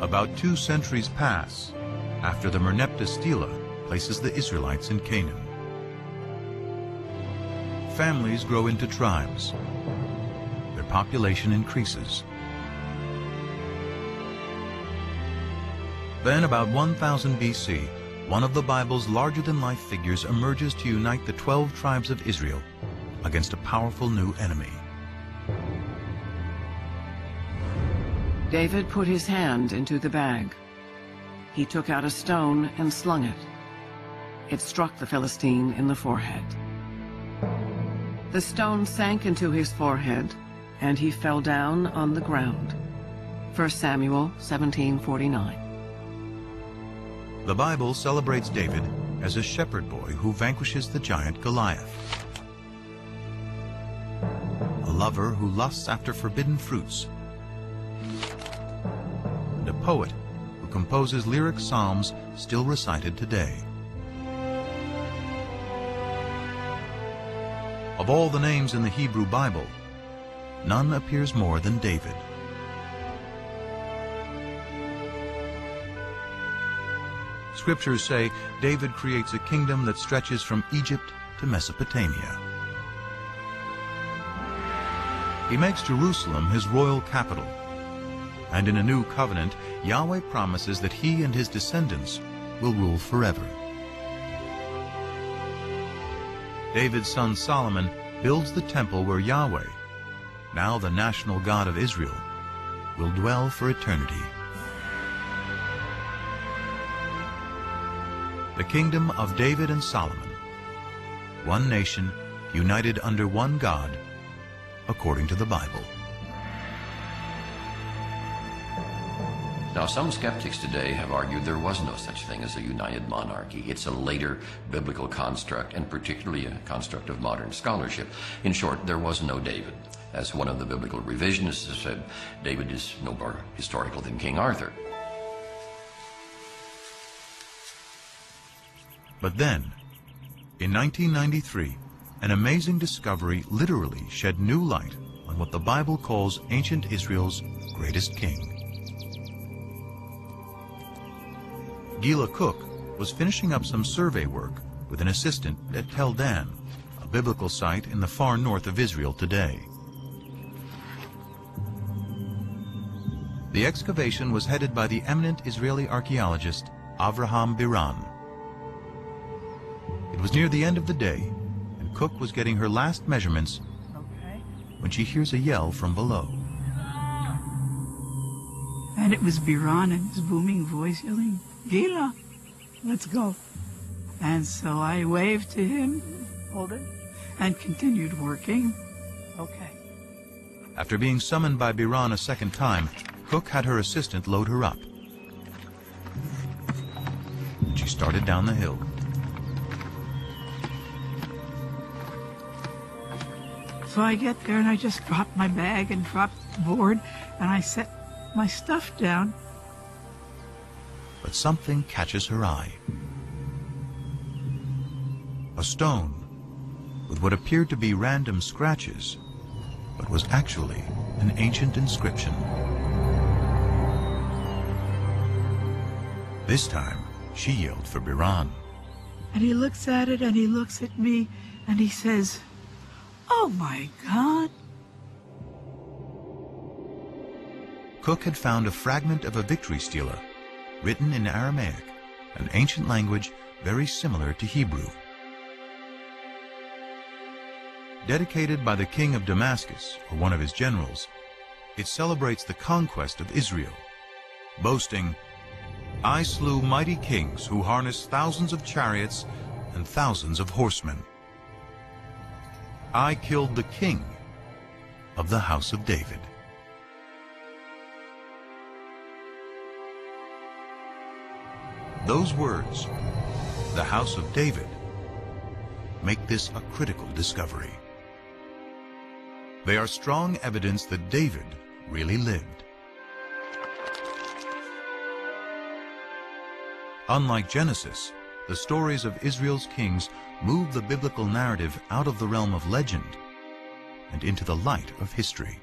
About 2 centuries pass after the Merneptah Stela places the Israelites in Canaan. Families grow into tribes. Their population increases. Then, about 1000 BC, one of the Bible's larger-than-life figures emerges to unite the 12 tribes of Israel against a powerful new enemy. David put his hand into the bag. He took out a stone and slung it. It struck the Philistine in the forehead. The stone sank into his forehead, and he fell down on the ground. 1 Samuel 17:49. The Bible celebrates David as a shepherd boy who vanquishes the giant Goliath, a lover who lusts after forbidden fruits, and a poet who composes lyric psalms still recited today. Of all the names in the Hebrew Bible, none appears more than David. Scriptures say David creates a kingdom that stretches from Egypt to Mesopotamia. He makes Jerusalem his royal capital, and in a new covenant, Yahweh promises that he and his descendants will rule forever. David's son Solomon builds the temple where Yahweh, now the national God of Israel, will dwell for eternity. The kingdom of David and Solomon, one nation united under one God, according to the Bible. Now, some skeptics today have argued there was no such thing as a united monarchy. It's a later biblical construct, and particularly a construct of modern scholarship. In short, there was no David. As one of the biblical revisionists has said, David is no more historical than King Arthur. But then, in 1993, an amazing discovery literally shed new light on what the Bible calls ancient Israel's greatest king. Gila Cook was finishing up some survey work with an assistant at Tel Dan, a biblical site in the far north of Israel today. The excavation was headed by the eminent Israeli archaeologist Avraham Biran. It was near the end of the day, and Cook was getting her last measurements when she hears a yell from below. And it was Biran in his booming voice yelling, "Gila, let's go." And so I waved to him, hold it, and continued working. Okay. After being summoned by Biran a second time, Cook had her assistant load her up. She started down the hill. So I get there and I just dropped my bag and dropped the board and I set my stuff down. But something catches her eye. A stone with what appeared to be random scratches, but was actually an ancient inscription. This time, she yelled for Biran. And he looks at it and he looks at me and he says, "Oh my God." Cook had found a fragment of a victory stela, written in Aramaic, an ancient language very similar to Hebrew. Dedicated by the king of Damascus, or one of his generals, it celebrates the conquest of Israel, boasting, "I slew mighty kings who harnessed thousands of chariots and thousands of horsemen. I killed the king of the house of David." Those words, "the house of David," make this a critical discovery. They are strong evidence that David really lived. Unlike Genesis, the stories of Israel's kings move the biblical narrative out of the realm of legend and into the light of history.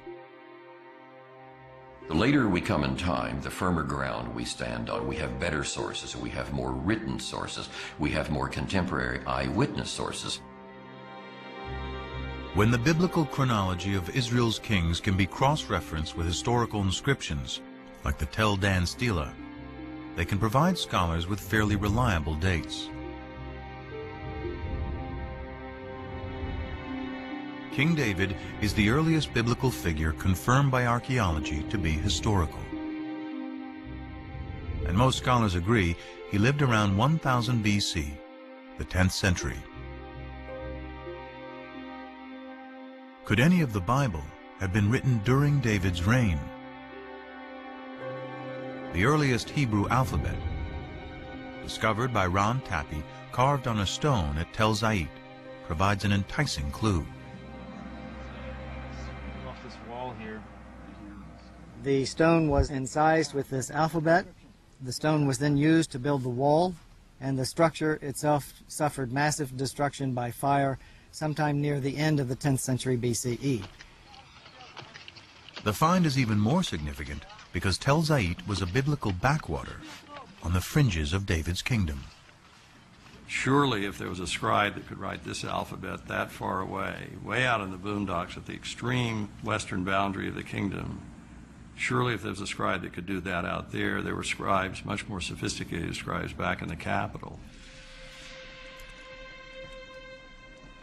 The later we come in time, the firmer ground we stand on. We have better sources, we have more written sources, we have more contemporary eyewitness sources. When the biblical chronology of Israel's kings can be cross-referenced with historical inscriptions, like the Tel Dan Stela, they can provide scholars with fairly reliable dates. King David is the earliest biblical figure confirmed by archaeology to be historical. And most scholars agree he lived around 1000 BC, the 10th century. Could any of the Bible have been written during David's reign? The earliest Hebrew alphabet, discovered by Ron Tappy, carved on a stone at Tel Zait, provides an enticing clue. Off this wall here. The stone was incised with this alphabet. The stone was then used to build the wall, and the structure itself suffered massive destruction by fire sometime near the end of the 10th century BCE. The find is even more significant because Tel Zait was a biblical backwater on the fringes of David's kingdom. Surely if there was a scribe that could write this alphabet that far away, way out in the boondocks at the extreme western boundary of the kingdom, surely if there was a scribe that could do that out there, there were scribes, much more sophisticated scribes, back in the capital.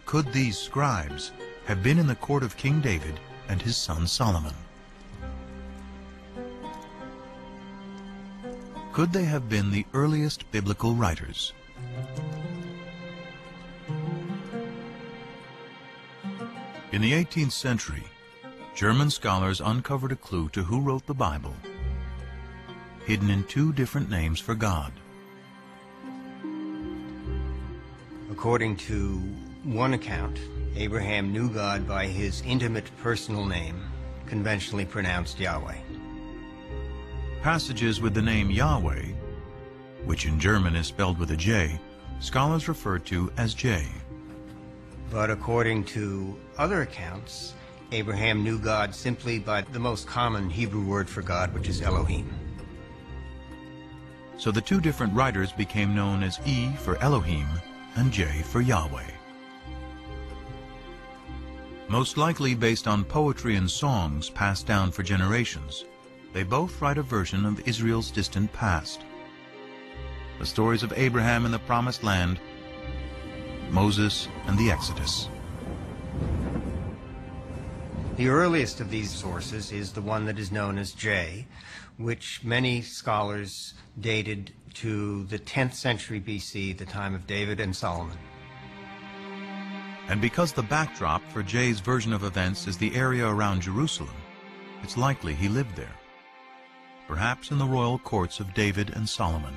Could these scribes have been in the court of King David and his son Solomon? Could they have been the earliest biblical writers? In the 18th century, German scholars uncovered a clue to who wrote the Bible, hidden in two different names for God. According to one account, Abraham knew God by his intimate personal name, conventionally pronounced Yahweh. Passages with the name Yahweh, which in German is spelled with a J, scholars refer to as J. But according to other accounts, Abraham knew God simply by the most common Hebrew word for God, which is Elohim. So the two different writers became known as E for Elohim and J for Yahweh. Most likely based on poetry and songs passed down for generations, they both write a version of Israel's distant past. The stories of Abraham in the Promised Land, Moses and the Exodus. The earliest of these sources is the one that is known as J, which many scholars dated to the 10th century BC, the time of David and Solomon. And because the backdrop for J's version of events is the area around Jerusalem, it's likely he lived there, perhaps in the royal courts of David and Solomon.